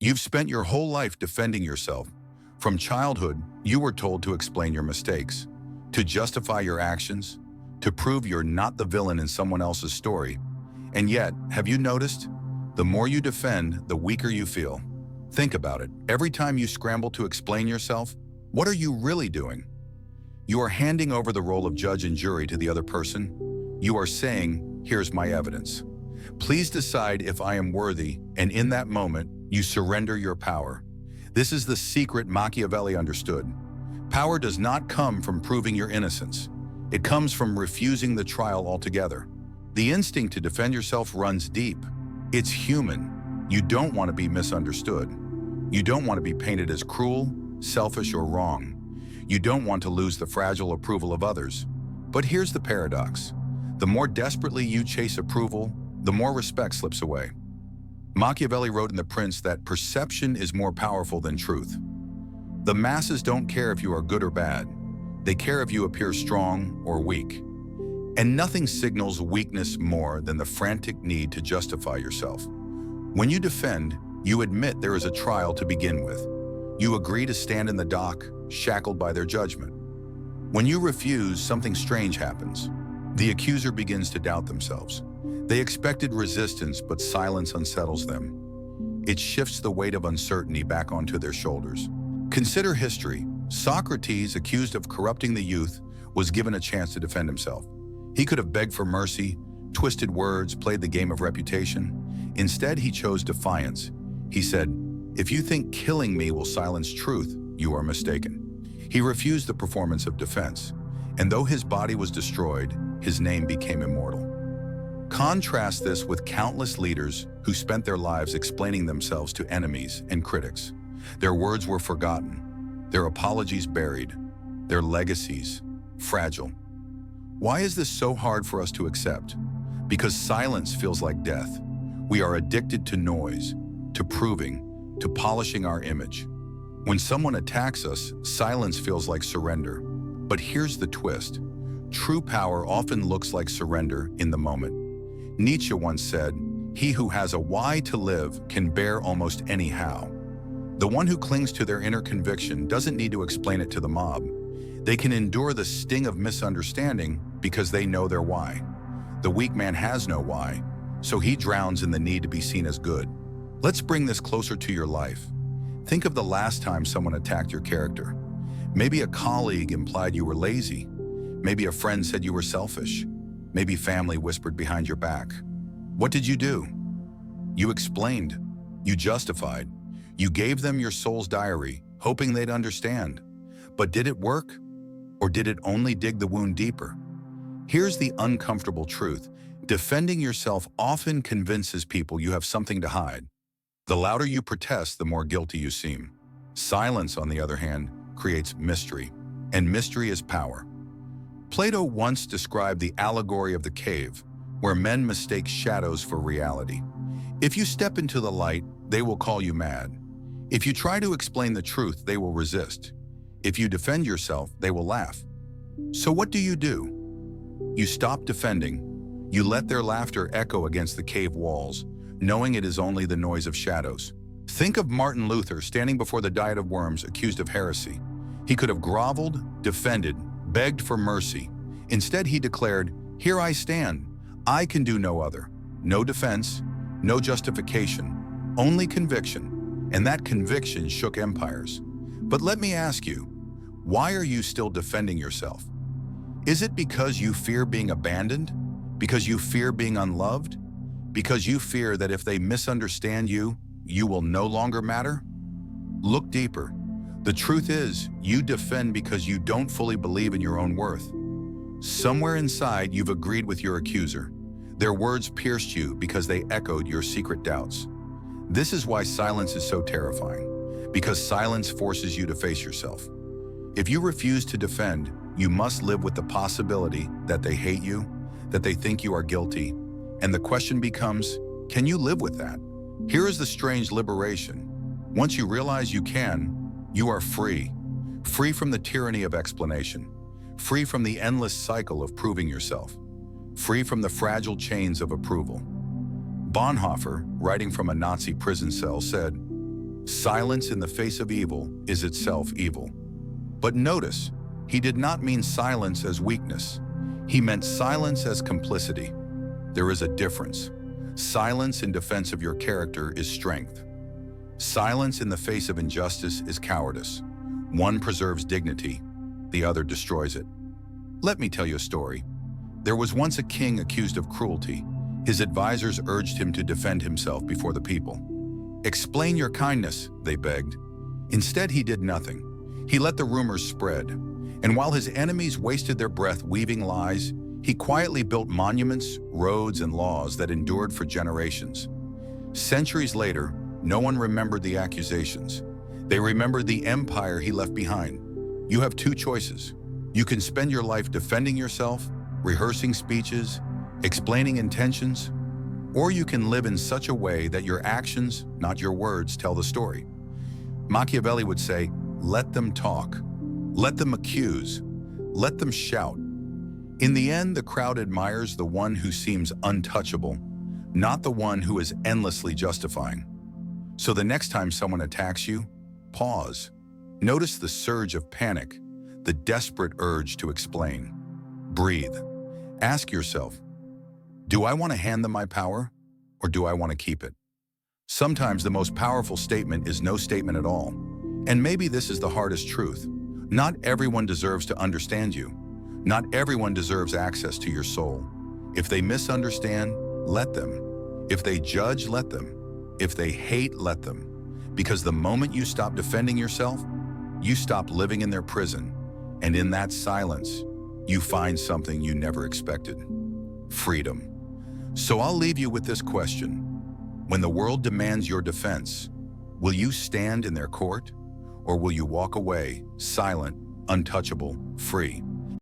You've spent your whole life defending yourself. From childhood, you were told to explain your mistakes, to justify your actions, to prove you're not the villain in someone else's story. And yet, have you noticed? The more you defend, the weaker you feel. Think about it. Every time you scramble to explain yourself, what are you really doing? You are handing over the role of judge and jury to the other person. You are saying, here's my evidence. Please decide if I am worthy, and in that moment, you surrender your power. This is the secret Machiavelli understood. Power does not come from proving your innocence. It comes from refusing the trial altogether. The instinct to defend yourself runs deep. It's human. You don't want to be misunderstood. You don't want to be painted as cruel, selfish, or wrong. You don't want to lose the fragile approval of others. But here's the paradox. The more desperately you chase approval, the more respect slips away. Machiavelli wrote in The Prince that perception is more powerful than truth. The masses don't care if you are good or bad. They care if you appear strong or weak. And nothing signals weakness more than the frantic need to justify yourself. When you defend, you admit there is a trial to begin with. You agree to stand in the dock, shackled by their judgment. When you refuse, something strange happens. The accuser begins to doubt themselves. They expected resistance, but silence unsettles them. It shifts the weight of uncertainty back onto their shoulders. Consider history. Socrates, accused of corrupting the youth, was given a chance to defend himself. He could have begged for mercy, twisted words, played the game of reputation. Instead, he chose defiance. He said, "If you think killing me will silence truth, you are mistaken." He refused the performance of defense, and though his body was destroyed, his name became immortal. Contrast this with countless leaders who spent their lives explaining themselves to enemies and critics. Their words were forgotten, their apologies buried, their legacies fragile. Why is this so hard for us to accept? Because silence feels like death. We are addicted to noise, to proving, to polishing our image. When someone attacks us, silence feels like surrender. But here's the twist. True power often looks like surrender in the moment. Nietzsche once said, "He who has a why to live can bear almost any how." The one who clings to their inner conviction doesn't need to explain it to the mob. They can endure the sting of misunderstanding because they know their why. The weak man has no why, so he drowns in the need to be seen as good. Let's bring this closer to your life. Think of the last time someone attacked your character. Maybe a colleague implied you were lazy. Maybe a friend said you were selfish. Maybe family whispered behind your back. What did you do? You explained. You justified. You gave them your soul's diary, hoping they'd understand. But did it work? Or did it only dig the wound deeper? Here's the uncomfortable truth. Defending yourself often convinces people you have something to hide. The louder you protest, the more guilty you seem. Silence, on the other hand, creates mystery, and mystery is power. Plato once described the allegory of the cave, where men mistake shadows for reality. If you step into the light, they will call you mad. If you try to explain the truth, they will resist. If you defend yourself, they will laugh. So what do? You stop defending. You let their laughter echo against the cave walls, knowing it is only the noise of shadows. Think of Martin Luther standing before the Diet of Worms, accused of heresy. He could have groveled, defended, begged for mercy. Instead, he declared, "Here I stand. I can do no other." No defense, no justification, only conviction. And that conviction shook empires. But let me ask you, why are you still defending yourself? Is it because you fear being abandoned? Because you fear being unloved? Because you fear that if they misunderstand you, you will no longer matter? Look deeper. The truth is, you defend because you don't fully believe in your own worth. Somewhere inside, you've agreed with your accuser. Their words pierced you because they echoed your secret doubts. This is why silence is so terrifying, because silence forces you to face yourself. If you refuse to defend, you must live with the possibility that they hate you, that they think you are guilty, and the question becomes, can you live with that? Here is the strange liberation. Once you realize you can, you are free. Free from the tyranny of explanation. Free from the endless cycle of proving yourself. Free from the fragile chains of approval. Bonhoeffer, writing from a Nazi prison cell, said, Silence in the face of evil is itself evil. But notice, he did not mean silence as weakness. He meant silence as complicity. There is a difference. Silence in defense of your character is strength. Silence in the face of injustice is cowardice. One preserves dignity, the other destroys it. Let me tell you a story. There was once a king accused of cruelty. His advisors urged him to defend himself before the people. "Explain your kindness," they begged. Instead, he did nothing. He let the rumors spread. And while his enemies wasted their breath weaving lies, he quietly built monuments, roads, and laws that endured for generations. Centuries later, no one remembered the accusations. They remembered the empire he left behind. You have two choices. You can spend your life defending yourself, rehearsing speeches, explaining intentions, or you can live in such a way that your actions, not your words, tell the story. Machiavelli would say, let them talk, let them accuse, let them shout. In the end, the crowd admires the one who seems untouchable, not the one who is endlessly justifying. So the next time someone attacks you, pause. Notice the surge of panic, the desperate urge to explain. Breathe. Ask yourself, do I want to hand them my power, or do I want to keep it? Sometimes the most powerful statement is no statement at all. And maybe this is the hardest truth. Not everyone deserves to understand you. Not everyone deserves access to your soul. If they misunderstand, let them. If they judge, let them. If they hate, let them. Because the moment you stop defending yourself, you stop living in their prison. And in that silence, you find something you never expected. Freedom. So I'll leave you with this question. When the world demands your defense, will you stand in their court? Or will you walk away, silent, untouchable, free?